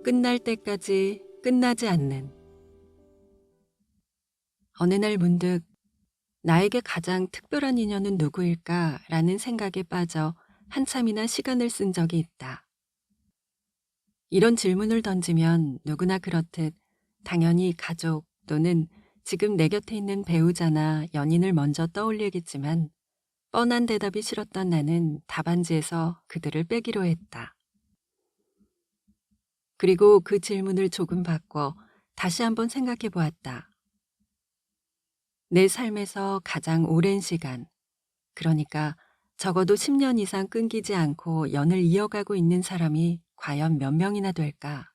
끝날 때까지 끝나지 않는. 어느 날 문득 나에게 가장 특별한 인연은 누구일까라는 생각에 빠져 한참이나 시간을 쓴 적이 있다. 이런 질문을 던지면 누구나 그렇듯 당연히 가족 또는 지금 내 곁에 있는 배우자나 연인을 먼저 떠올리겠지만 뻔한 대답이 싫었던 나는 답안지에서 그들을 빼기로 했다. 그리고 그 질문을 조금 바꿔 다시 한번 생각해 보았다. 내 삶에서 가장 오랜 시간, 그러니까 적어도 10년 이상 끊기지 않고 연을 이어가고 있는 사람이 과연 몇 명이나 될까?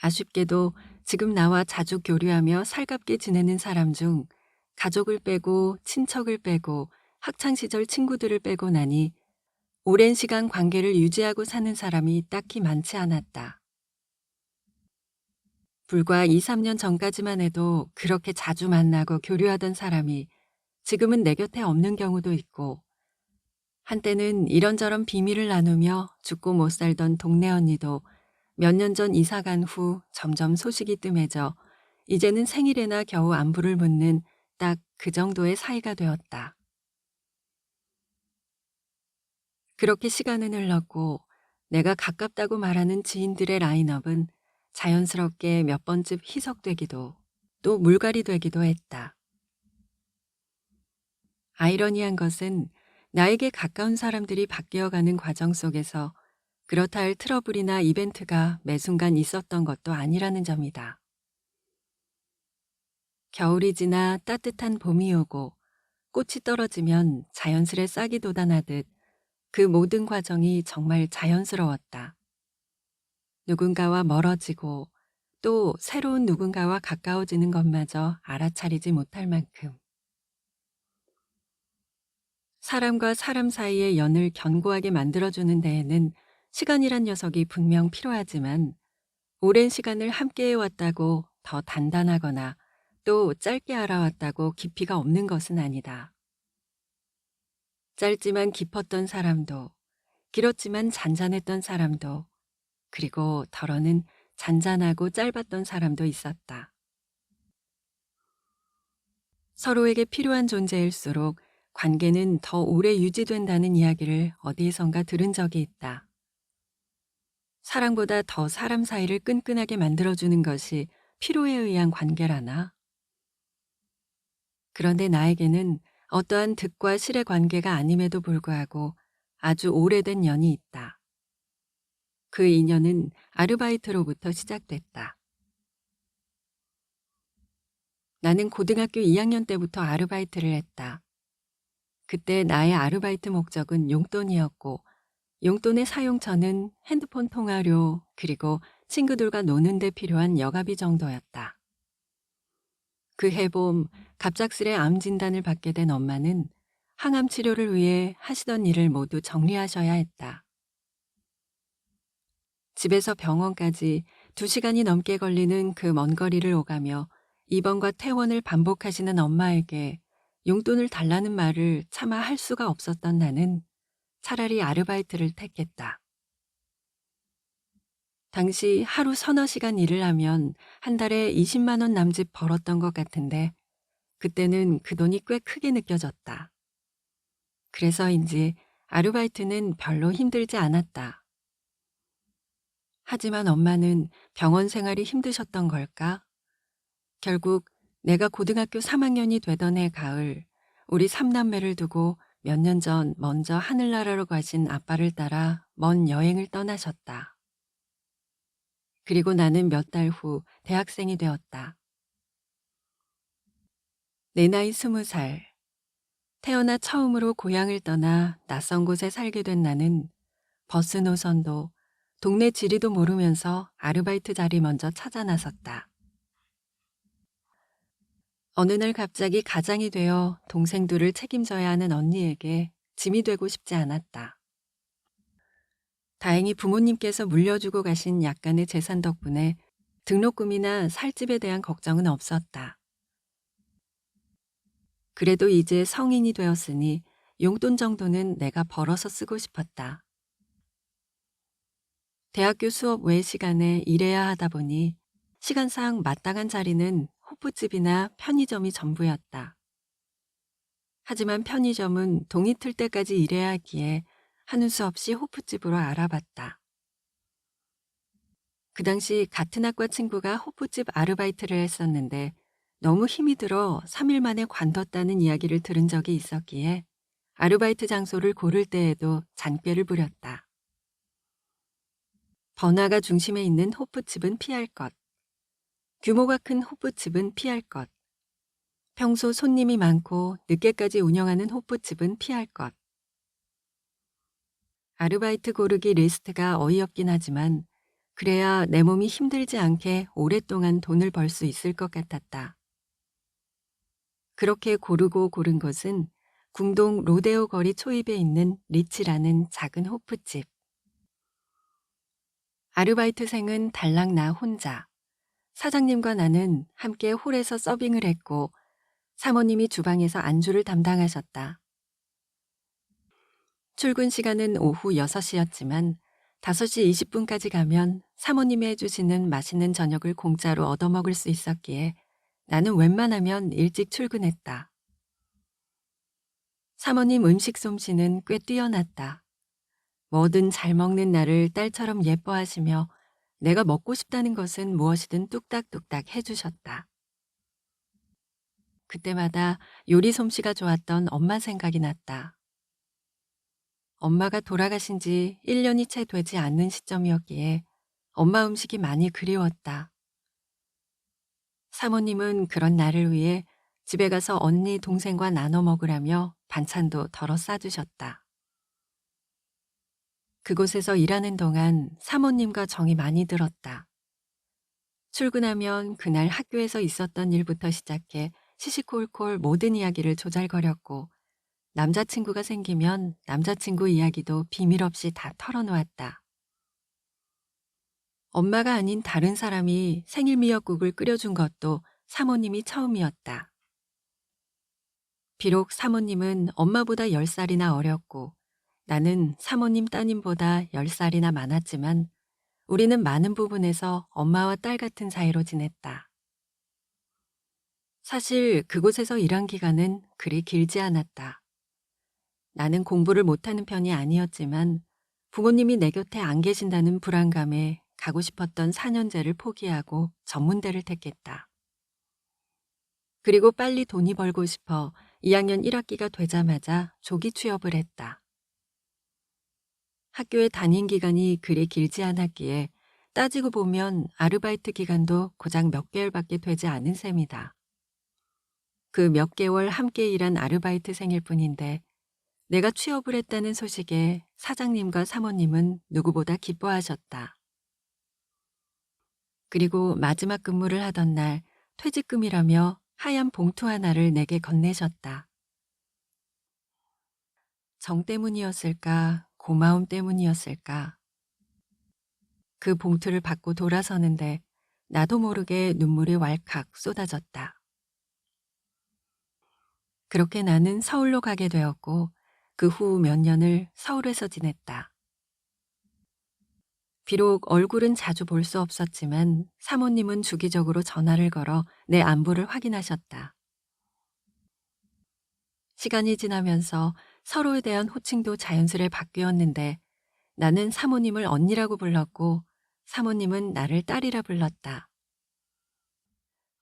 아쉽게도 지금 나와 자주 교류하며 살갑게 지내는 사람 중 가족을 빼고 친척을 빼고 학창시절 친구들을 빼고 나니 오랜 시간 관계를 유지하고 사는 사람이 딱히 많지 않았다. 불과 2, 3년 전까지만 해도 그렇게 자주 만나고 교류하던 사람이 지금은 내 곁에 없는 경우도 있고, 한때는 이런저런 비밀을 나누며 죽고 못 살던 동네 언니도 몇 년 전 이사 간 후 점점 소식이 뜸해져 이제는 생일에나 겨우 안부를 묻는 딱 그 정도의 사이가 되었다. 그렇게 시간은 흘렀고 내가 가깝다고 말하는 지인들의 라인업은 자연스럽게 몇 번쯤 희석되기도 또 물갈이 되기도 했다. 아이러니한 것은 나에게 가까운 사람들이 바뀌어가는 과정 속에서 그렇다 할 트러블이나 이벤트가 매 순간 있었던 것도 아니라는 점이다. 겨울이 지나 따뜻한 봄이 오고 꽃이 떨어지면 자연스레 싹이 돋아나듯 그 모든 과정이 정말 자연스러웠다. 누군가와 멀어지고 또 새로운 누군가와 가까워지는 것마저 알아차리지 못할 만큼. 사람과 사람 사이의 연을 견고하게 만들어주는 데에는 시간이란 녀석이 분명 필요하지만 오랜 시간을 함께해왔다고 더 단단하거나 또 짧게 알아왔다고 깊이가 없는 것은 아니다. 짧지만 깊었던 사람도, 길었지만 잔잔했던 사람도, 그리고 덜어는 잔잔하고 짧았던 사람도 있었다. 서로에게 필요한 존재일수록 관계는 더 오래 유지된다는 이야기를 어디에선가 들은 적이 있다. 사랑보다 더 사람 사이를 끈끈하게 만들어주는 것이 필요에 의한 관계라나? 그런데 나에게는 어떠한 득과 실의 관계가 아님에도 불구하고 아주 오래된 연이 있다. 그 인연은 아르바이트로부터 시작됐다. 나는 고등학교 2학년 때부터 아르바이트를 했다. 그때 나의 아르바이트 목적은 용돈이었고 용돈의 사용처는 핸드폰 통화료 그리고 친구들과 노는 데 필요한 여가비 정도였다. 그 해봄 갑작스레 암 진단을 받게 된 엄마는 항암 치료를 위해 하시던 일을 모두 정리하셔야 했다. 집에서 병원까지 2시간이 넘게 걸리는 그 먼 거리를 오가며 입원과 퇴원을 반복하시는 엄마에게 용돈을 달라는 말을 차마 할 수가 없었던 나는 차라리 아르바이트를 택했다. 당시 하루 서너 시간 일을 하면 한 달에 20만 원 남짓 벌었던 것 같은데 그때는 그 돈이 꽤 크게 느껴졌다. 그래서인지 아르바이트는 별로 힘들지 않았다. 하지만 엄마는 병원 생활이 힘드셨던 걸까? 결국 내가 고등학교 3학년이 되던 해 가을 우리 삼남매를 두고 몇 년 전 먼저 하늘나라로 가신 아빠를 따라 먼 여행을 떠나셨다. 그리고 나는 몇 달 후 대학생이 되었다. 내 나이 20살. 태어나 처음으로 고향을 떠나 낯선 곳에 살게 된 나는 버스 노선도 동네 지리도 모르면서 아르바이트 자리 먼저 찾아 나섰다. 어느 날 갑자기 가장이 되어 동생들을 책임져야 하는 언니에게 짐이 되고 싶지 않았다. 다행히 부모님께서 물려주고 가신 약간의 재산 덕분에 등록금이나 살집에 대한 걱정은 없었다. 그래도 이제 성인이 되었으니 용돈 정도는 내가 벌어서 쓰고 싶었다. 대학교 수업 외 시간에 일해야 하다 보니 시간상 마땅한 자리는 호프집이나 편의점이 전부였다. 하지만 편의점은 동이 틀 때까지 일해야 하기에 하는 수 없이 호프집으로 알아봤다. 그 당시 같은 학과 친구가 호프집 아르바이트를 했었는데 너무 힘이 들어 3일 만에 관뒀다는 이야기를 들은 적이 있었기에 아르바이트 장소를 고를 때에도 잔꾀를 부렸다. 번화가 중심에 있는 호프집은 피할 것, 규모가 큰 호프집은 피할 것, 평소 손님이 많고 늦게까지 운영하는 호프집은 피할 것. 아르바이트 고르기 리스트가 어이없긴 하지만 그래야 내 몸이 힘들지 않게 오랫동안 돈을 벌 수 있을 것 같았다. 그렇게 고르고 고른 곳은 궁동 로데오 거리 초입에 있는 리치라는 작은 호프집. 아르바이트생은 달랑 나 혼자. 사장님과 나는 함께 홀에서 서빙을 했고 사모님이 주방에서 안주를 담당하셨다. 출근 시간은 오후 6시였지만 5시 20분까지 가면 사모님이 해주시는 맛있는 저녁을 공짜로 얻어먹을 수 있었기에 나는 웬만하면 일찍 출근했다. 사모님 음식 솜씨는 꽤 뛰어났다. 뭐든 잘 먹는 나를 딸처럼 예뻐하시며 내가 먹고 싶다는 것은 무엇이든 뚝딱뚝딱 해주셨다. 그때마다 요리 솜씨가 좋았던 엄마 생각이 났다. 엄마가 돌아가신 지 1년이 채 되지 않는 시점이었기에 엄마 음식이 많이 그리웠다. 사모님은 그런 나를 위해 집에 가서 언니, 동생과 나눠 먹으라며 반찬도 덜어 싸주셨다. 그곳에서 일하는 동안 사모님과 정이 많이 들었다. 출근하면 그날 학교에서 있었던 일부터 시작해 시시콜콜 모든 이야기를 조잘거렸고 남자친구가 생기면 남자친구 이야기도 비밀 없이 다 털어놓았다. 엄마가 아닌 다른 사람이 생일 미역국을 끓여준 것도 사모님이 처음이었다. 비록 사모님은 엄마보다 10살이나 어렸고 나는 사모님 따님보다 10살이나 많았지만 우리는 많은 부분에서 엄마와 딸 같은 사이로 지냈다. 사실 그곳에서 일한 기간은 그리 길지 않았다. 나는 공부를 못하는 편이 아니었지만 부모님이 내 곁에 안 계신다는 불안감에 가고 싶었던 4년제를 포기하고 전문대를 택했다. 그리고 빨리 돈이 벌고 싶어 2학년 1학기가 되자마자 조기 취업을 했다. 학교에 담임 기간이 그리 길지 않았기에 따지고 보면 아르바이트 기간도 고작 몇 개월밖에 되지 않은 셈이다. 그 몇 개월 함께 일한 아르바이트생일 뿐인데 내가 취업을 했다는 소식에 사장님과 사모님은 누구보다 기뻐하셨다. 그리고 마지막 근무를 하던 날 퇴직금이라며 하얀 봉투 하나를 내게 건네셨다. 정 때문이었을까, 고마움 때문이었을까. 그 봉투를 받고 돌아서는데 나도 모르게 눈물이 왈칵 쏟아졌다. 그렇게 나는 서울로 가게 되었고 그 후 몇 년을 서울에서 지냈다. 비록 얼굴은 자주 볼 수 없었지만 사모님은 주기적으로 전화를 걸어 내 안부를 확인하셨다. 시간이 지나면서 서로에 대한 호칭도 자연스레 바뀌었는데 나는 사모님을 언니라고 불렀고 사모님은 나를 딸이라 불렀다.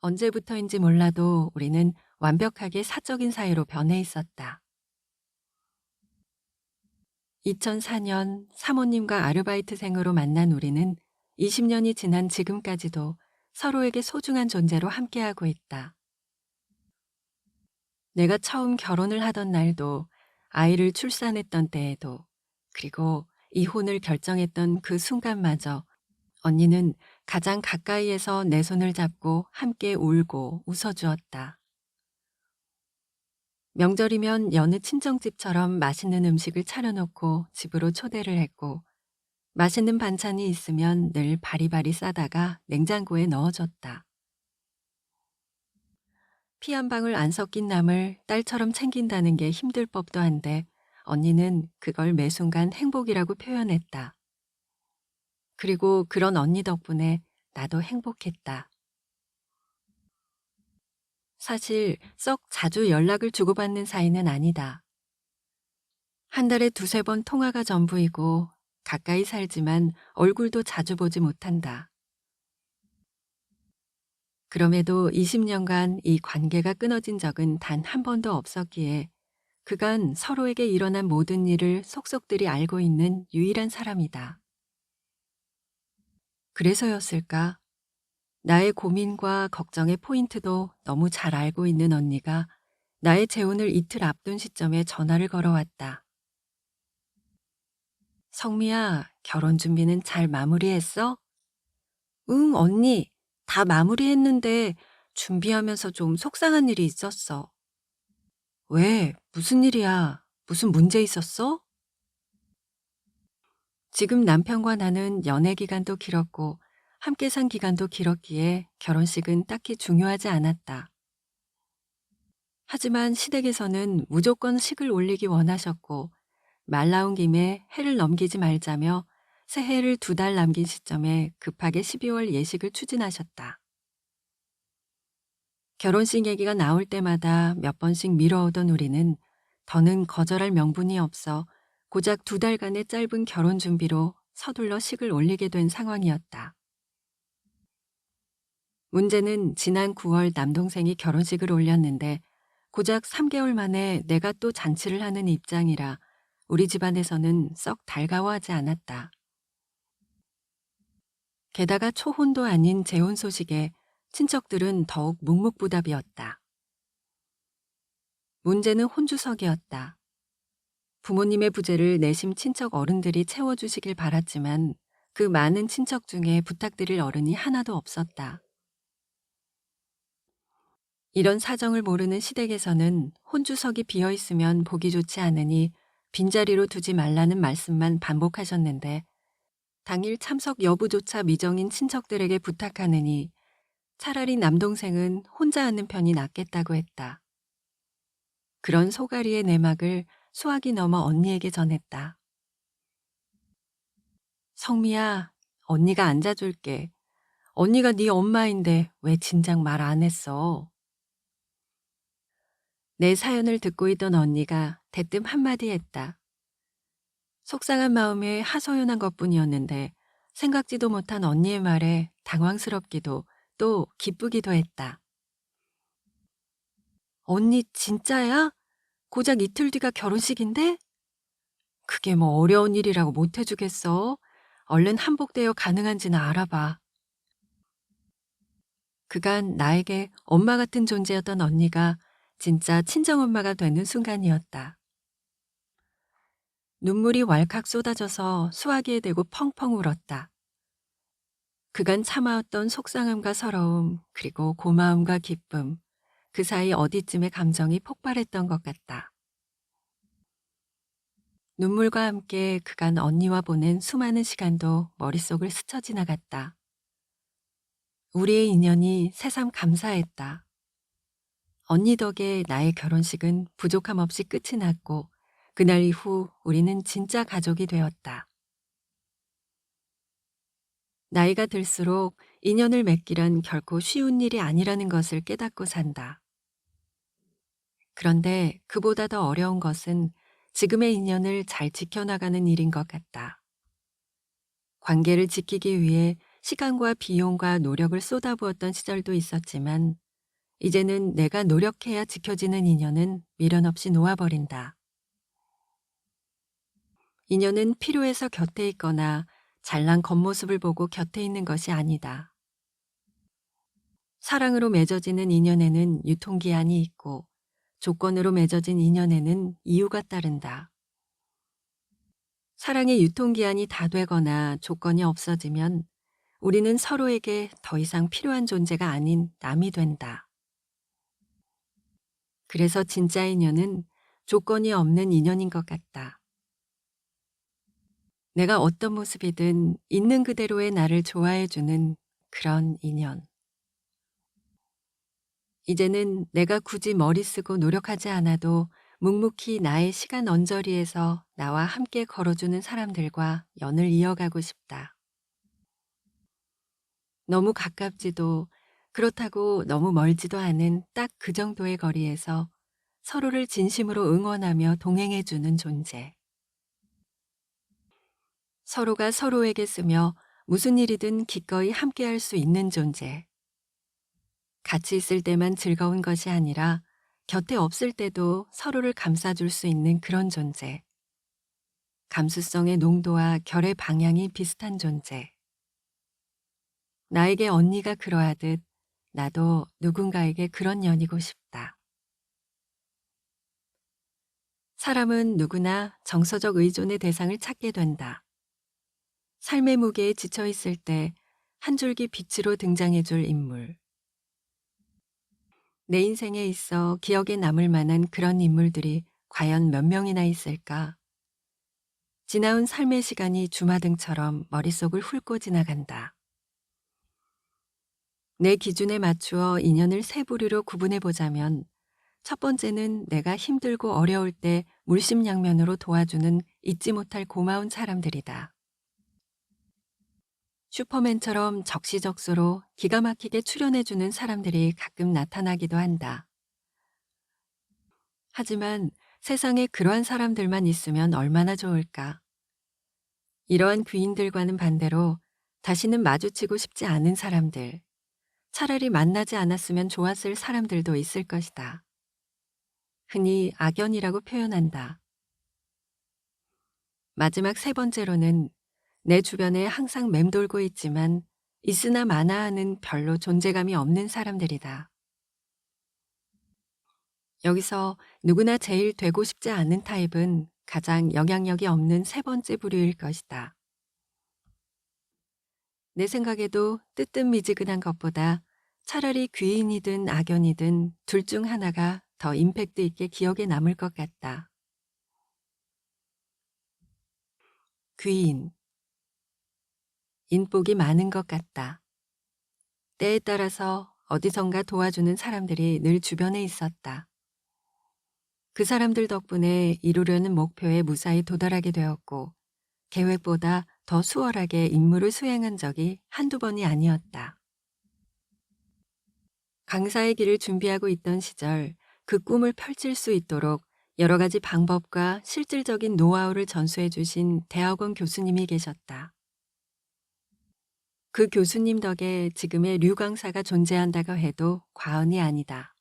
언제부터인지 몰라도 우리는 완벽하게 사적인 사이로 변해 있었다. 2004년 사모님과 아르바이트생으로 만난 우리는 20년이 지난 지금까지도 서로에게 소중한 존재로 함께하고 있다. 내가 처음 결혼을 하던 날도, 아이를 출산했던 때에도, 그리고 이혼을 결정했던 그 순간마저 언니는 가장 가까이에서 내 손을 잡고 함께 울고 웃어주었다. 명절이면 여느 친정집처럼 맛있는 음식을 차려놓고 집으로 초대를 했고 맛있는 반찬이 있으면 늘 바리바리 싸다가 냉장고에 넣어줬다. 피 한 방울 안 섞인 남을 딸처럼 챙긴다는 게 힘들 법도 한데 언니는 그걸 매 순간 행복이라고 표현했다. 그리고 그런 언니 덕분에 나도 행복했다. 사실 썩 자주 연락을 주고받는 사이는 아니다. 한 달에 두세 번 통화가 전부이고 가까이 살지만 얼굴도 자주 보지 못한다. 그럼에도 20년간 이 관계가 끊어진 적은 단 한 번도 없었기에 그간 서로에게 일어난 모든 일을 속속들이 알고 있는 유일한 사람이다. 그래서였을까? 나의 고민과 걱정의 포인트도 너무 잘 알고 있는 언니가 나의 재혼을 이틀 앞둔 시점에 전화를 걸어왔다. 성미야, 결혼 준비는 잘 마무리했어? 응, 언니. 다 마무리했는데 준비하면서 좀 속상한 일이 있었어. 왜? 무슨 일이야? 무슨 문제 있었어? 지금 남편과 나는 연애 기간도 길었고 함께 산 기간도 길었기에 결혼식은 딱히 중요하지 않았다. 하지만 시댁에서는 무조건 식을 올리기 원하셨고 말 나온 김에 해를 넘기지 말자며 새해를 2달 남긴 시점에 급하게 12월 예식을 추진하셨다. 결혼식 얘기가 나올 때마다 몇 번씩 미뤄오던 우리는 더는 거절할 명분이 없어 고작 2달간의 짧은 결혼 준비로 서둘러 식을 올리게 된 상황이었다. 문제는 지난 9월 남동생이 결혼식을 올렸는데 고작 3개월 만에 내가 또 잔치를 하는 입장이라 우리 집안에서는 썩 달가워하지 않았다. 게다가 초혼도 아닌 재혼 소식에 친척들은 더욱 묵묵부답이었다. 문제는 혼주석이었다. 부모님의 부재를 내심 친척 어른들이 채워주시길 바랐지만 그 많은 친척 중에 부탁드릴 어른이 하나도 없었다. 이런 사정을 모르는 시댁에서는 혼주석이 비어있으면 보기 좋지 않으니 빈자리로 두지 말라는 말씀만 반복하셨는데 당일 참석 여부조차 미정인 친척들에게 부탁하느니 차라리 남동생은 혼자 하는 편이 낫겠다고 했다. 그런 소가리의 내막을 수학이 넘어 언니에게 전했다. 성미야, 언니가 앉아줄게. 언니가 네 엄마인데 왜 진작 말 안 했어? 내 사연을 듣고 있던 언니가 대뜸 한마디 했다. 속상한 마음에 하소연한 것뿐이었는데 생각지도 못한 언니의 말에 당황스럽기도 또 기쁘기도 했다. 언니 진짜야? 고작 이틀 뒤가 결혼식인데? 그게 뭐 어려운 일이라고 못 해주겠어? 얼른 한복되어 가능한지는 알아봐. 그간 나에게 엄마 같은 존재였던 언니가 진짜 친정엄마가 되는 순간이었다. 눈물이 왈칵 쏟아져서 수화기에 대고 펑펑 울었다. 그간 참아왔던 속상함과 서러움, 그리고 고마움과 기쁨, 그 사이 어디쯤에 감정이 폭발했던 것 같다. 눈물과 함께 그간 언니와 보낸 수많은 시간도 머릿속을 스쳐 지나갔다. 우리의 인연이 새삼 감사했다. 언니 덕에 나의 결혼식은 부족함 없이 끝이 났고 그날 이후 우리는 진짜 가족이 되었다. 나이가 들수록 인연을 맺기란 결코 쉬운 일이 아니라는 것을 깨닫고 산다. 그런데 그보다 더 어려운 것은 지금의 인연을 잘 지켜나가는 일인 것 같다. 관계를 지키기 위해 시간과 비용과 노력을 쏟아부었던 시절도 있었지만 이제는 내가 노력해야 지켜지는 인연은 미련 없이 놓아버린다. 인연은 필요해서 곁에 있거나 잘난 겉모습을 보고 곁에 있는 것이 아니다. 사랑으로 맺어지는 인연에는 유통기한이 있고 조건으로 맺어진 인연에는 이유가 따른다. 사랑의 유통기한이 다 되거나 조건이 없어지면 우리는 서로에게 더 이상 필요한 존재가 아닌 남이 된다. 그래서 진짜 인연은 조건이 없는 인연인 것 같다. 내가 어떤 모습이든 있는 그대로의 나를 좋아해주는 그런 인연. 이제는 내가 굳이 머리 쓰고 노력하지 않아도 묵묵히 나의 시간 언저리에서 나와 함께 걸어주는 사람들과 연을 이어가고 싶다. 너무 가깝지도 그렇다고 너무 멀지도 않은 딱 그 정도의 거리에서 서로를 진심으로 응원하며 동행해주는 존재. 서로가 서로에게 쓰며 무슨 일이든 기꺼이 함께할 수 있는 존재. 같이 있을 때만 즐거운 것이 아니라 곁에 없을 때도 서로를 감싸줄 수 있는 그런 존재. 감수성의 농도와 결의 방향이 비슷한 존재. 나에게 언니가 그러하듯 나도 누군가에게 그런 년이고 싶다. 사람은 누구나 정서적 의존의 대상을 찾게 된다. 삶의 무게에 지쳐 있을 때 한 줄기 빛으로 등장해 줄 인물. 내 인생에 있어 기억에 남을 만한 그런 인물들이 과연 몇 명이나 있을까? 지나온 삶의 시간이 주마등처럼 머릿속을 훑고 지나간다. 내 기준에 맞추어 인연을 세 부류로 구분해 보자면 첫 번째는 내가 힘들고 어려울 때 물심양면으로 도와주는 잊지 못할 고마운 사람들이다. 슈퍼맨처럼 적시적소로 기가 막히게 출연해주는 사람들이 가끔 나타나기도 한다. 하지만 세상에 그러한 사람들만 있으면 얼마나 좋을까. 이러한 귀인들과는 반대로 다시는 마주치고 싶지 않은 사람들, 차라리 만나지 않았으면 좋았을 사람들도 있을 것이다. 흔히 악연이라고 표현한다. 마지막 세 번째로는 내 주변에 항상 맴돌고 있지만 있으나 마나 하는 별로 존재감이 없는 사람들이다. 여기서 누구나 제일 되고 싶지 않은 타입은 가장 영향력이 없는 세 번째 부류일 것이다. 내 생각에도 뜨뜻미지근한 것보다 차라리 귀인이든 악연이든 둘 중 하나가 더 임팩트 있게 기억에 남을 것 같다. 귀인. 인복이 많은 것 같다. 때에 따라서 어디선가 도와주는 사람들이 늘 주변에 있었다. 그 사람들 덕분에 이루려는 목표에 무사히 도달하게 되었고 계획보다 더 수월하게 임무를 수행한 적이 한두 번이 아니었다. 강사의 길을 준비하고 있던 시절 그 꿈을 펼칠 수 있도록 여러 가지 방법과 실질적인 노하우를 전수해 주신 대학원 교수님이 계셨다. 그 교수님 덕에 지금의 류 강사가 존재한다고 해도 과언이 아니다.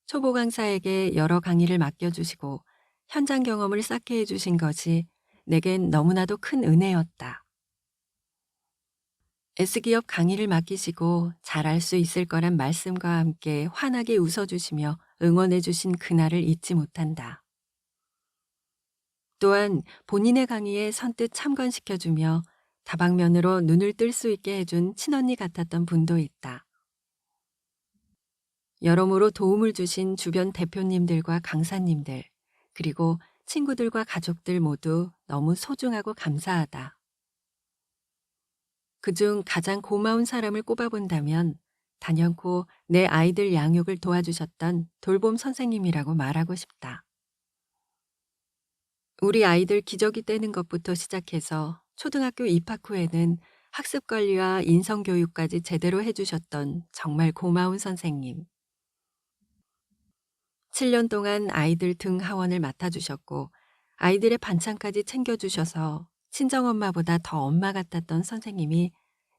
초보 강사에게 여러 강의를 맡겨주시고 현장 경험을 쌓게 해주신 것이 내겐 너무나도 큰 은혜였다. S기업 강의를 맡기시고 잘할 수 있을 거란 말씀과 함께 환하게 웃어주시며 응원해주신 그날을 잊지 못한다. 또한 본인의 강의에 선뜻 참관시켜주며 다방면으로 눈을 뜰 수 있게 해준 친언니 같았던 분도 있다. 여러모로 도움을 주신 주변 대표님들과 강사님들, 그리고 친구들과 가족들 모두 너무 소중하고 감사하다. 그중 가장 고마운 사람을 꼽아본다면 단연코 내 아이들 양육을 도와주셨던 돌봄 선생님이라고 말하고 싶다. 우리 아이들 기저귀 떼는 것부터 시작해서 초등학교 입학 후에는 학습 관리와 인성 교육까지 제대로 해주셨던 정말 고마운 선생님. 7년 동안 아이들 등 하원을 맡아주셨고 아이들의 반찬까지 챙겨주셔서 친정엄마보다 더 엄마 같았던 선생님이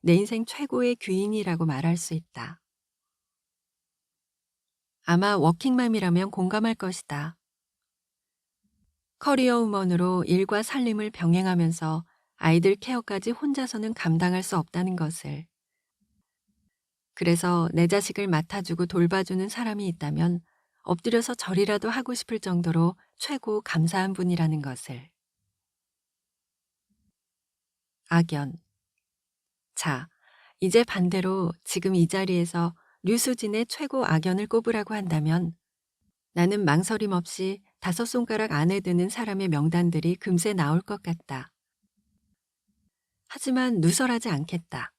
내 인생 최고의 귀인이라고 말할 수 있다. 아마 워킹맘이라면 공감할 것이다. 커리어 우먼으로 일과 살림을 병행하면서 아이들 케어까지 혼자서는 감당할 수 없다는 것을. 그래서 내 자식을 맡아주고 돌봐주는 사람이 있다면 엎드려서 절이라도 하고 싶을 정도로 최고 감사한 분이라는 것을. 악연. 자, 이제 반대로 지금 이 자리에서 류수진의 최고 악연을 꼽으라고 한다면 나는 망설임 없이 5손가락 안에 드는 사람의 명단들이 금세 나올 것 같다. 하지만 누설하지 않겠다.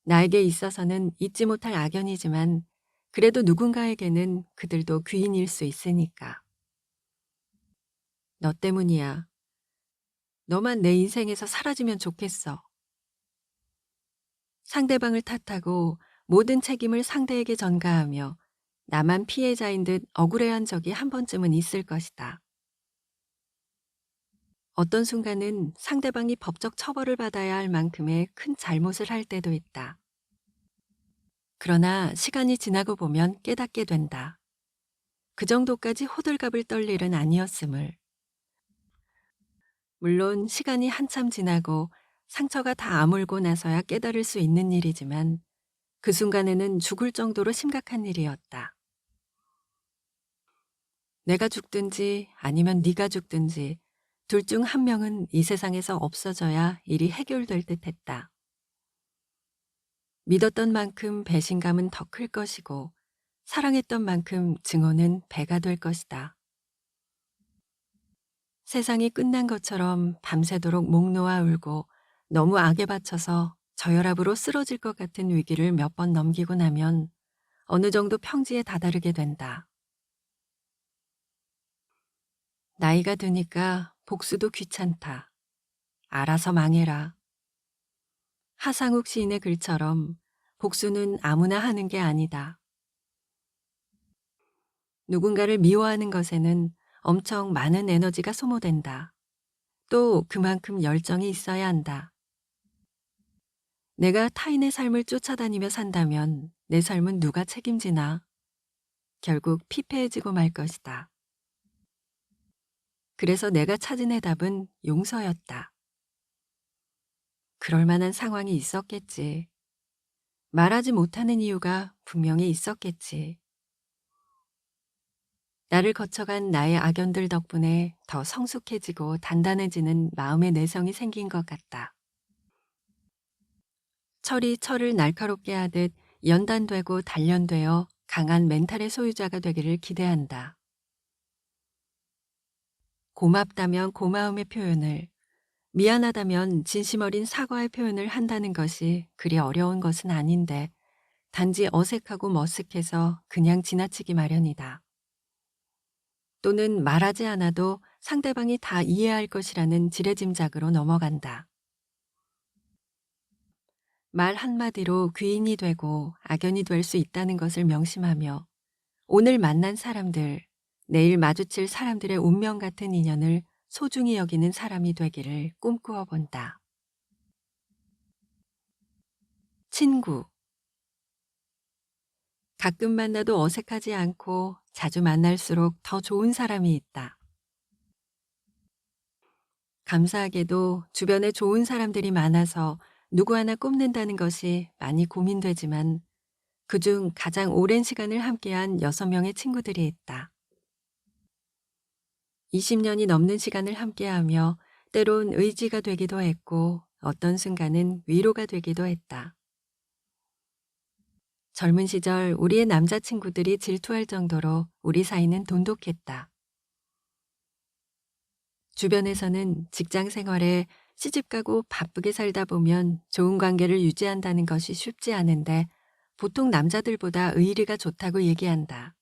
나에게 있어서는 잊지 못할 악연이지만 그래도 누군가에게는 그들도 귀인일 수 있으니까. 너 때문이야. 너만 내 인생에서 사라지면 좋겠어. 상대방을 탓하고 모든 책임을 상대에게 전가하며 나만 피해자인 듯 억울해한 적이 한 번쯤은 있을 것이다. 어떤 순간은 상대방이 법적 처벌을 받아야 할 만큼의 큰 잘못을 할 때도 있다. 그러나 시간이 지나고 보면 깨닫게 된다. 그 정도까지 호들갑을 떨 일은 아니었음을. 물론 시간이 한참 지나고 상처가 다 아물고 나서야 깨달을 수 있는 일이지만 그 순간에는 죽을 정도로 심각한 일이었다. 내가 죽든지 아니면 네가 죽든지 둘 중 한 명은 이 세상에서 없어져야 일이 해결될 듯했다. 믿었던 만큼 배신감은 더 클 것이고 사랑했던 만큼 증오는 배가 될 것이다. 세상이 끝난 것처럼 밤새도록 목 놓아 울고 너무 악에 받쳐서 저혈압으로 쓰러질 것 같은 위기를 몇 번 넘기고 나면 어느 정도 평지에 다다르게 된다. 나이가 드니까 복수도 귀찮다. 알아서 망해라. 하상욱 시인의 글처럼 복수는 아무나 하는 게 아니다. 누군가를 미워하는 것에는 엄청 많은 에너지가 소모된다. 또 그만큼 열정이 있어야 한다. 내가 타인의 삶을 쫓아다니며 산다면 내 삶은 누가 책임지나? 결국 피폐해지고 말 것이다. 그래서 내가 찾은 해답은 용서였다. 그럴 만한 상황이 있었겠지. 말하지 못하는 이유가 분명히 있었겠지. 나를 거쳐간 나의 악연들 덕분에 더 성숙해지고 단단해지는 마음의 내성이 생긴 것 같다. 철이 철을 날카롭게 하듯 연단되고 단련되어 강한 멘탈의 소유자가 되기를 기대한다. 고맙다면 고마움의 표현을, 미안하다면 진심 어린 사과의 표현을 한다는 것이 그리 어려운 것은 아닌데 단지 어색하고 머쓱해서 그냥 지나치기 마련이다. 또는 말하지 않아도 상대방이 다 이해할 것이라는 지레짐작으로 넘어간다. 말 한마디로 귀인이 되고 악연이 될 수 있다는 것을 명심하며 오늘 만난 사람들, 내일 마주칠 사람들의 운명 같은 인연을 소중히 여기는 사람이 되기를 꿈꾸어 본다. 친구. 가끔 만나도 어색하지 않고 자주 만날수록 더 좋은 사람이 있다. 감사하게도 주변에 좋은 사람들이 많아서 누구 하나 꼽는다는 것이 많이 고민되지만 그중 가장 오랜 시간을 함께한 6명의 친구들이 있다. 20년이 넘는 시간을 함께하며 때론 의지가 되기도 했고 어떤 순간은 위로가 되기도 했다. 젊은 시절 우리의 남자친구들이 질투할 정도로 우리 사이는 돈독했다. 주변에서는 직장 생활에 시집가고 바쁘게 살다 보면 좋은 관계를 유지한다는 것이 쉽지 않은데 보통 남자들보다 의리가 좋다고 얘기한다.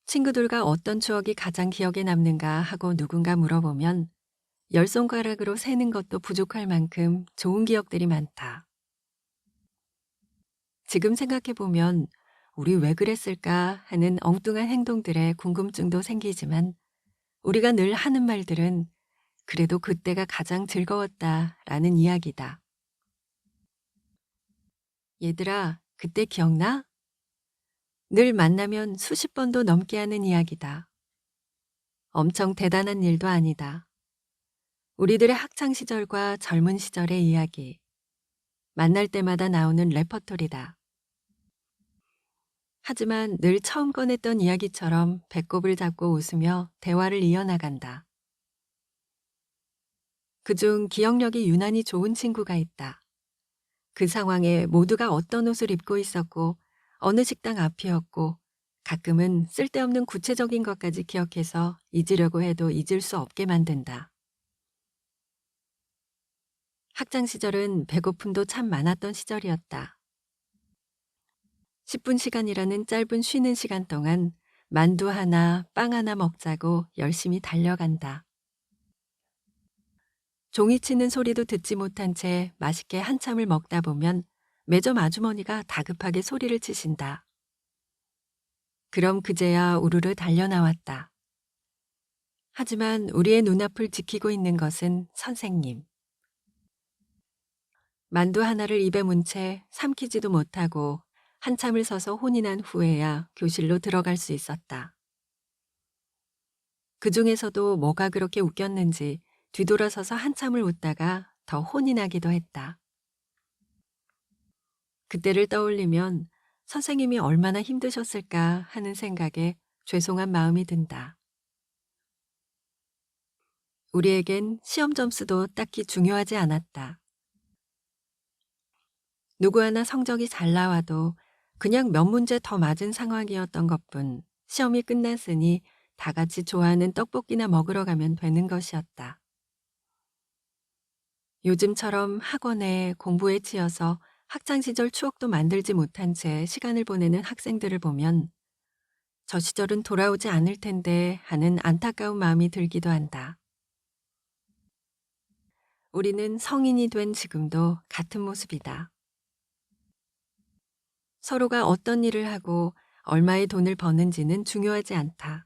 친구들과 어떤 추억이 가장 기억에 남는가 하고 누군가 물어보면 10손가락으로 세는 것도 부족할 만큼 좋은 기억들이 많다. 지금 생각해보면 우리 왜 그랬을까 하는 엉뚱한 행동들에 궁금증도 생기지만 우리가 늘 하는 말들은 그래도 그때가 가장 즐거웠다라는 이야기다. 얘들아, 그때 기억나? 늘 만나면 수십 번도 넘게 하는 이야기다. 엄청 대단한 일도 아니다. 우리들의 학창 시절과 젊은 시절의 이야기. 만날 때마다 나오는 레퍼토리다. 하지만 늘 처음 꺼냈던 이야기처럼 배꼽을 잡고 웃으며 대화를 이어나간다. 그중 기억력이 유난히 좋은 친구가 있다. 그 상황에 모두가 어떤 옷을 입고 있었고 어느 식당 앞이었고 가끔은 쓸데없는 구체적인 것까지 기억해서 잊으려고 해도 잊을 수 없게 만든다. 학창 시절은 배고픔도 참 많았던 시절이었다. 10분 시간이라는 짧은 쉬는 시간 동안 만두 하나, 빵 하나 먹자고 열심히 달려간다. 종이 치는 소리도 듣지 못한 채 맛있게 한참을 먹다 보면 매점 아주머니가 다급하게 소리를 치신다. 그럼 그제야 우르르 달려 나왔다. 하지만 우리의 눈앞을 지키고 있는 것은 선생님. 만두 하나를 입에 문 채 삼키지도 못하고 한참을 서서 혼이 난 후에야 교실로 들어갈 수 있었다. 그 중에서도 뭐가 그렇게 웃겼는지 뒤돌아서서 한참을 웃다가 더 혼이 나기도 했다. 그때를 떠올리면 선생님이 얼마나 힘드셨을까 하는 생각에 죄송한 마음이 든다. 우리에겐 시험 점수도 딱히 중요하지 않았다. 누구 하나 성적이 잘 나와도 그냥 몇 문제 더 맞은 상황이었던 것뿐 시험이 끝났으니 다 같이 좋아하는 떡볶이나 먹으러 가면 되는 것이었다. 요즘처럼 학원에 공부에 치여서 학창시절 추억도 만들지 못한 채 시간을 보내는 학생들을 보면 저 시절은 돌아오지 않을 텐데 하는 안타까운 마음이 들기도 한다. 우리는 성인이 된 지금도 같은 모습이다. 서로가 어떤 일을 하고 얼마의 돈을 버는지는 중요하지 않다.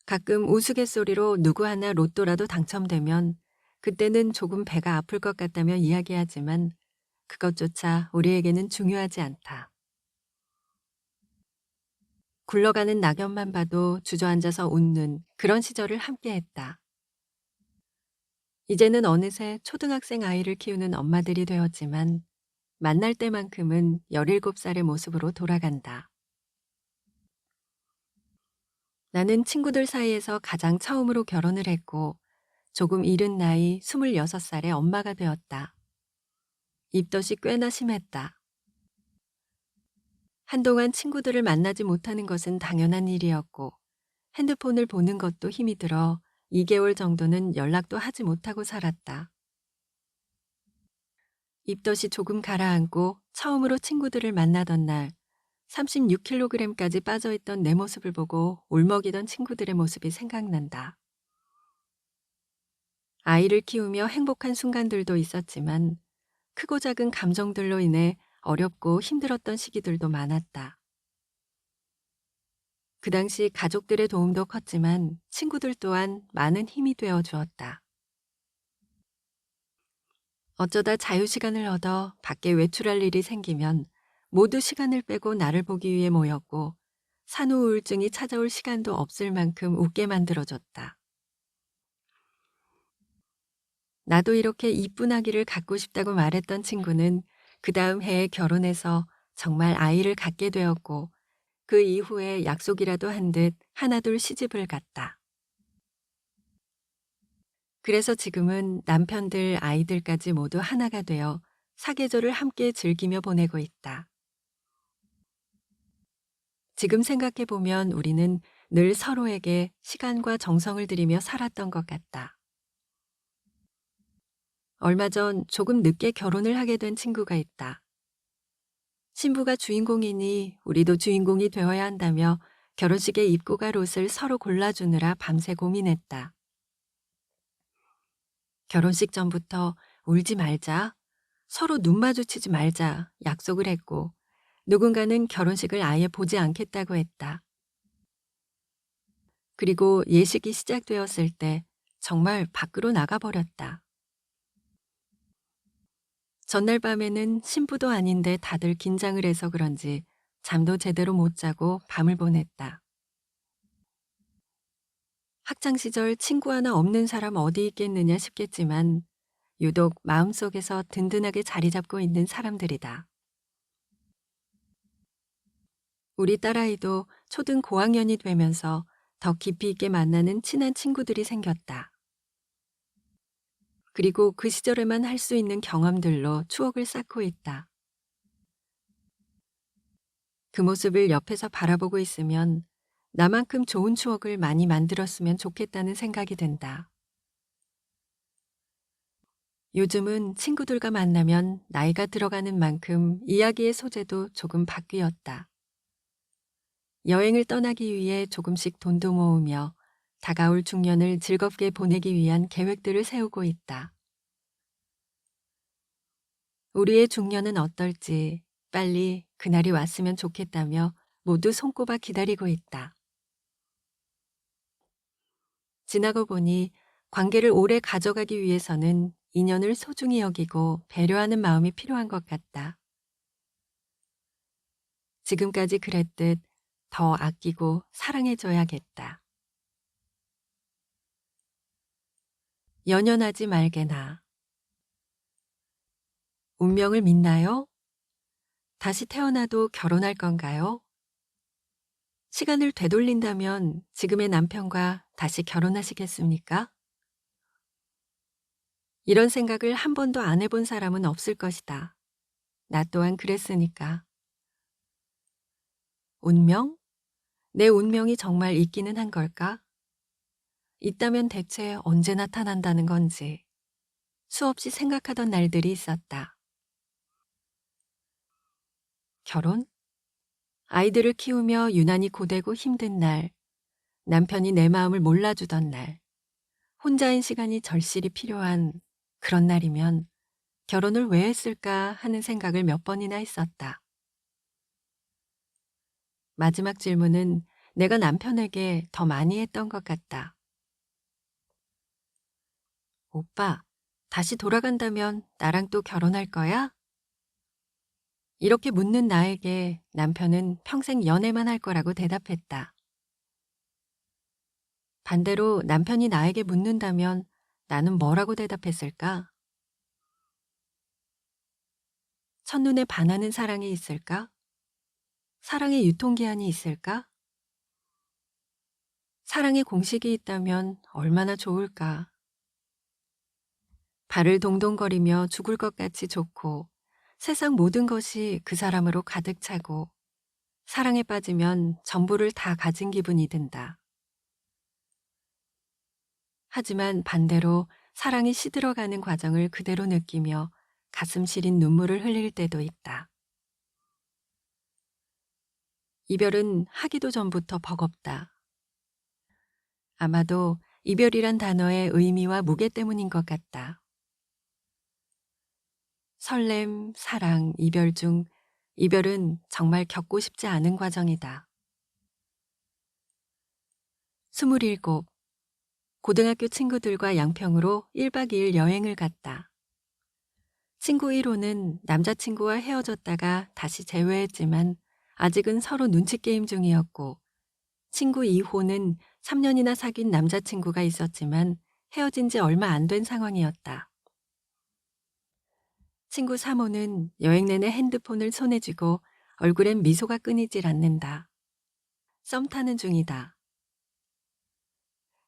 가끔 우스갯소리로 누구 하나 로또라도 당첨되면 그때는 조금 배가 아플 것 같다며 이야기하지만 그것조차 우리에게는 중요하지 않다. 굴러가는 낙엽만 봐도 주저앉아서 웃는 그런 시절을 함께했다. 이제는 어느새 초등학생 아이를 키우는 엄마들이 되었지만 만날 때만큼은 17살의 모습으로 돌아간다. 나는 친구들 사이에서 가장 처음으로 결혼을 했고 조금 이른 나이 26살의 엄마가 되었다. 입덧이 꽤나 심했다. 한동안 친구들을 만나지 못하는 것은 당연한 일이었고 핸드폰을 보는 것도 힘이 들어 2개월 정도는 연락도 하지 못하고 살았다. 입덧이 조금 가라앉고 처음으로 친구들을 만나던 날 36kg까지 빠져있던 내 모습을 보고 울먹이던 친구들의 모습이 생각난다. 아이를 키우며 행복한 순간들도 있었지만 크고 작은 감정들로 인해 어렵고 힘들었던 시기들도 많았다. 그 당시 가족들의 도움도 컸지만 친구들 또한 많은 힘이 되어 주었다. 어쩌다 자유시간을 얻어 밖에 외출할 일이 생기면 모두 시간을 빼고 나를 보기 위해 모였고 산후 우울증이 찾아올 시간도 없을 만큼 웃게 만들어줬다. 나도 이렇게 이쁜 아기를 갖고 싶다고 말했던 친구는 그 다음 해에 결혼해서 정말 아이를 갖게 되었고 그 이후에 약속이라도 한 듯 하나둘 시집을 갔다. 그래서 지금은 남편들, 아이들까지 모두 하나가 되어 사계절을 함께 즐기며 보내고 있다. 지금 생각해보면 우리는 늘 서로에게 시간과 정성을 들이며 살았던 것 같다. 얼마 전 조금 늦게 결혼을 하게 된 친구가 있다. 신부가 주인공이니 우리도 주인공이 되어야 한다며 결혼식에 입고 갈 옷을 서로 골라주느라 밤새 고민했다. 결혼식 전부터 울지 말자, 서로 눈 마주치지 말자 약속을 했고 누군가는 결혼식을 아예 보지 않겠다고 했다. 그리고 예식이 시작되었을 때 정말 밖으로 나가버렸다. 전날 밤에는 신부도 아닌데 다들 긴장을 해서 그런지 잠도 제대로 못 자고 밤을 보냈다. 학창시절 친구 하나 없는 사람 어디 있겠느냐 싶겠지만 유독 마음속에서 든든하게 자리 잡고 있는 사람들이다. 우리 딸아이도 초등 고학년이 되면서 더 깊이 있게 만나는 친한 친구들이 생겼다. 그리고 그 시절에만 할 수 있는 경험들로 추억을 쌓고 있다. 그 모습을 옆에서 바라보고 있으면 나만큼 좋은 추억을 많이 만들었으면 좋겠다는 생각이 든다. 요즘은 친구들과 만나면 나이가 들어가는 만큼 이야기의 소재도 조금 바뀌었다. 여행을 떠나기 위해 조금씩 돈도 모으며 다가올 중년을 즐겁게 보내기 위한 계획들을 세우고 있다. 우리의 중년은 어떨지 빨리 그날이 왔으면 좋겠다며 모두 손꼽아 기다리고 있다. 지나고 보니 관계를 오래 가져가기 위해서는 인연을 소중히 여기고 배려하는 마음이 필요한 것 같다. 지금까지 그랬듯 더 아끼고 사랑해줘야겠다. 연연하지 말게나. 운명을 믿나요? 다시 태어나도 결혼할 건가요? 시간을 되돌린다면 지금의 남편과 다시 결혼하시겠습니까? 이런 생각을 한 번도 안 해본 사람은 없을 것이다. 나 또한 그랬으니까. 운명? 내 운명이 정말 있기는 한 걸까? 있다면 대체 언제 나타난다는 건지 수없이 생각하던 날들이 있었다. 결혼? 아이들을 키우며 유난히 고되고 힘든 날, 남편이 내 마음을 몰라주던 날, 혼자인 시간이 절실히 필요한 그런 날이면 결혼을 왜 했을까 하는 생각을 몇 번이나 했었다. 마지막 질문은 내가 남편에게 더 많이 했던 것 같다. 오빠, 다시 돌아간다면 나랑 또 결혼할 거야? 이렇게 묻는 나에게 남편은 평생 연애만 할 거라고 대답했다. 반대로 남편이 나에게 묻는다면 나는 뭐라고 대답했을까? 첫눈에 반하는 사랑이 있을까? 사랑의 유통기한이 있을까? 사랑의 공식이 있다면 얼마나 좋을까? 발을 동동거리며 죽을 것 같이 좋고 세상 모든 것이 그 사람으로 가득 차고 사랑에 빠지면 전부를 다 가진 기분이 든다. 하지만 반대로 사랑이 시들어가는 과정을 그대로 느끼며 가슴 시린 눈물을 흘릴 때도 있다. 이별은 하기도 전부터 버겁다. 아마도 이별이란 단어의 의미와 무게 때문인 것 같다. 설렘, 사랑, 이별 중 이별은 정말 겪고 싶지 않은 과정이다. 27. 고등학교 친구들과 양평으로 1박 2일 여행을 갔다. 친구 1호는 남자친구와 헤어졌다가 다시 재회했지만 아직은 서로 눈치 게임 중이었고, 친구 2호는 3년이나 사귄 남자친구가 있었지만 헤어진 지 얼마 안 된 상황이었다. 친구 3호는 여행 내내 핸드폰을 손에 쥐고 얼굴엔 미소가 끊이질 않는다. 썸 타는 중이다.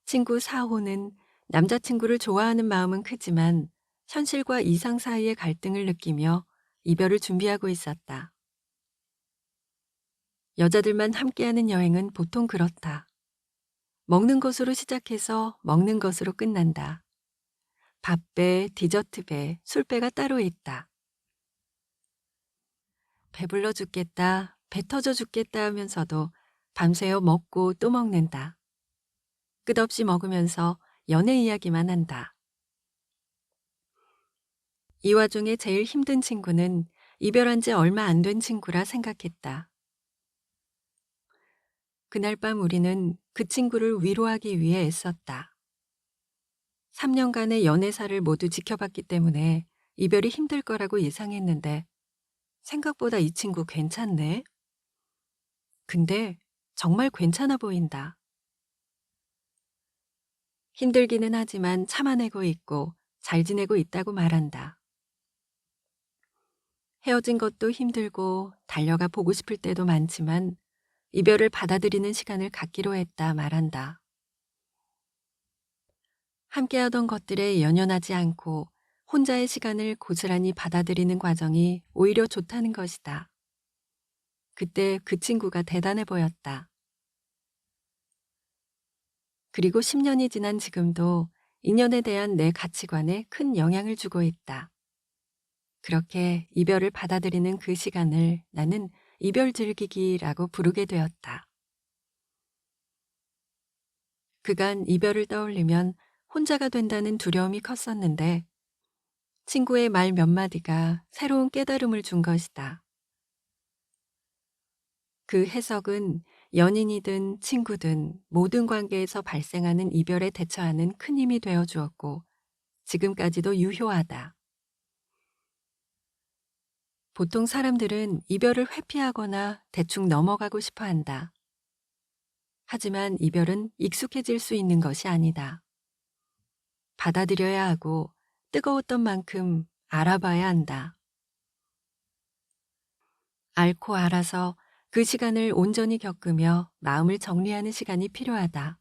친구 4호는 남자친구를 좋아하는 마음은 크지만 현실과 이상 사이의 갈등을 느끼며 이별을 준비하고 있었다. 여자들만 함께하는 여행은 보통 그렇다. 먹는 것으로 시작해서 먹는 것으로 끝난다. 밥배, 디저트배, 술배가 따로 있다. 배불러 죽겠다, 배 터져 죽겠다 하면서도 밤새워 먹고 또 먹는다. 끝없이 먹으면서 연애 이야기만 한다. 이 와중에 제일 힘든 친구는 이별한 지 얼마 안 된 친구라 생각했다. 그날 밤 우리는 그 친구를 위로하기 위해 애썼다. 3년간의 연애사를 모두 지켜봤기 때문에 이별이 힘들 거라고 예상했는데 생각보다 이 친구 괜찮네. 근데 정말 괜찮아 보인다. 힘들기는 하지만 참아내고 있고 잘 지내고 있다고 말한다. 헤어진 것도 힘들고 달려가 보고 싶을 때도 많지만 이별을 받아들이는 시간을 갖기로 했다 말한다. 함께하던 것들에 연연하지 않고 혼자의 시간을 고스란히 받아들이는 과정이 오히려 좋다는 것이다. 그때 그 친구가 대단해 보였다. 그리고 10년이 지난 지금도 인연에 대한 내 가치관에 큰 영향을 주고 있다. 그렇게 이별을 받아들이는 그 시간을 나는 이별 즐기기라고 부르게 되었다. 그간 이별을 떠올리면 혼자가 된다는 두려움이 컸었는데 친구의 말 몇 마디가 새로운 깨달음을 준 것이다. 그 해석은 연인이든 친구든 모든 관계에서 발생하는 이별에 대처하는 큰 힘이 되어 주었고 지금까지도 유효하다. 보통 사람들은 이별을 회피하거나 대충 넘어가고 싶어 한다. 하지만 이별은 익숙해질 수 있는 것이 아니다. 받아들여야 하고 뜨거웠던 만큼 알아봐야 한다. 앓고 알아서 그 시간을 온전히 겪으며 마음을 정리하는 시간이 필요하다.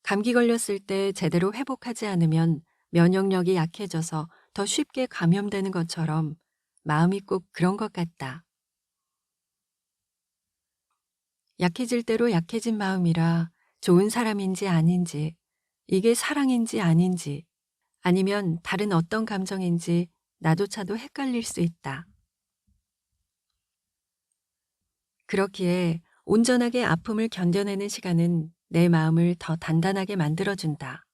감기 걸렸을 때 제대로 회복하지 않으면 면역력이 약해져서 더 쉽게 감염되는 것처럼 마음이 꼭 그런 것 같다. 약해질 대로 약해진 마음이라 좋은 사람인지 아닌지, 이게 사랑인지 아닌지, 아니면 다른 어떤 감정인지 나조차도 헷갈릴 수 있다. 그렇기에 온전하게 아픔을 견뎌내는 시간은 내 마음을 더 단단하게 만들어준다.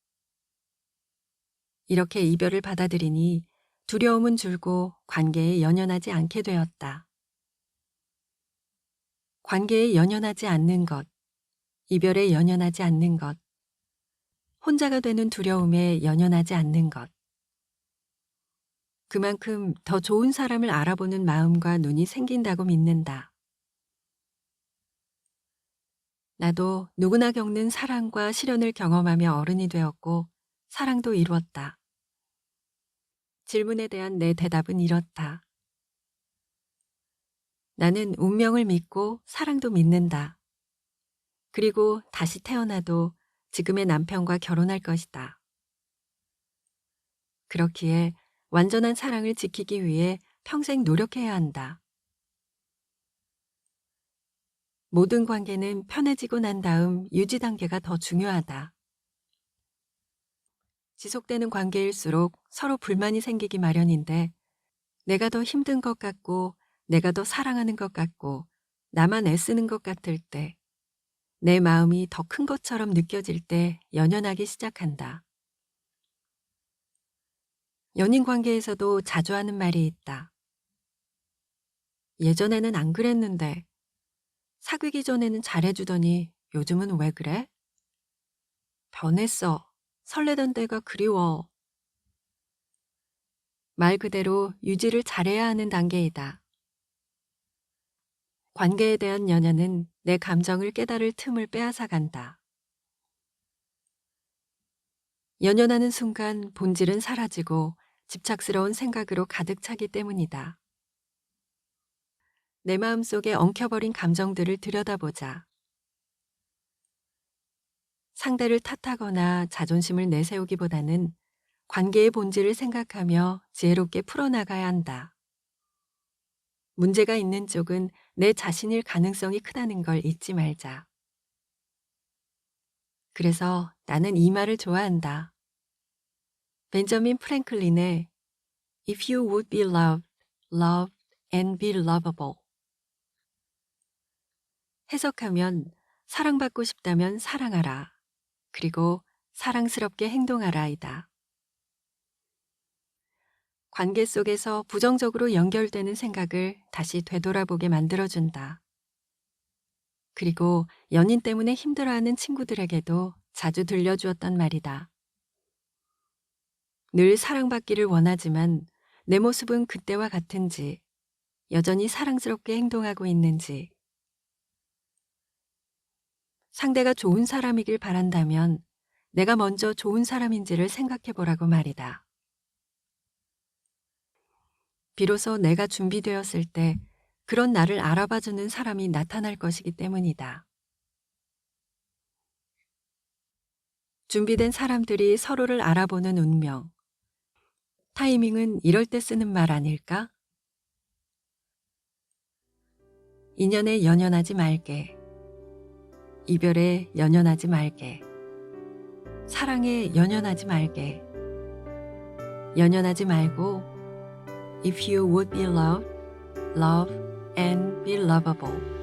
이렇게 이별을 받아들이니 두려움은 줄고 관계에 연연하지 않게 되었다. 관계에 연연하지 않는 것, 이별에 연연하지 않는 것, 혼자가 되는 두려움에 연연하지 않는 것. 그만큼 더 좋은 사람을 알아보는 마음과 눈이 생긴다고 믿는다. 나도 누구나 겪는 사랑과 시련을 경험하며 어른이 되었고 사랑도 이루었다. 질문에 대한 내 대답은 이렇다. 나는 운명을 믿고 사랑도 믿는다. 그리고 다시 태어나도 지금의 남편과 결혼할 것이다. 그렇기에 완전한 사랑을 지키기 위해 평생 노력해야 한다. 모든 관계는 편해지고 난 다음 유지 단계가 더 중요하다. 지속되는 관계일수록 서로 불만이 생기기 마련인데 내가 더 힘든 것 같고 내가 더 사랑하는 것 같고 나만 애쓰는 것 같을 때 내 마음이 더 큰 것처럼 느껴질 때 연연하기 시작한다. 연인 관계에서도 자주 하는 말이 있다. 예전에는 안 그랬는데 사귀기 전에는 잘해주더니 요즘은 왜 그래? 변했어. 설레던 때가 그리워. 말 그대로 유지를 잘해야 하는 단계이다. 관계에 대한 연연은 내 감정을 깨달을 틈을 빼앗아 간다. 연연하는 순간 본질은 사라지고 집착스러운 생각으로 가득 차기 때문이다. 내 마음속에 엉켜버린 감정들을 들여다보자. 상대를 탓하거나 자존심을 내세우기보다는 관계의 본질을 생각하며 지혜롭게 풀어나가야 한다. 문제가 있는 쪽은 내 자신일 가능성이 크다는 걸 잊지 말자. 그래서 나는 이 말을 좋아한다. 벤저민 프랭클린의 If you would be loved, love and be lovable. 해석하면 사랑받고 싶다면 사랑하라. 그리고 사랑스럽게 행동하라이다. 관계 속에서 부정적으로 연결되는 생각을 다시 되돌아보게 만들어준다. 그리고 연인 때문에 힘들어하는 친구들에게도 자주 들려주었던 말이다. 늘 사랑받기를 원하지만 내 모습은 그때와 같은지, 여전히 사랑스럽게 행동하고 있는지, 상대가 좋은 사람이길 바란다면 내가 먼저 좋은 사람인지를 생각해 보라고 말이다. 비로소 내가 준비되었을 때 그런 나를 알아봐주는 사람이 나타날 것이기 때문이다. 준비된 사람들이 서로를 알아보는 운명. 타이밍은 이럴 때 쓰는 말 아닐까? 인연에 연연하지 말게. 이별에 연연하지 말게. 사랑에 연연하지 말게. 연연하지 말고 If you would be loved, love and be lovable.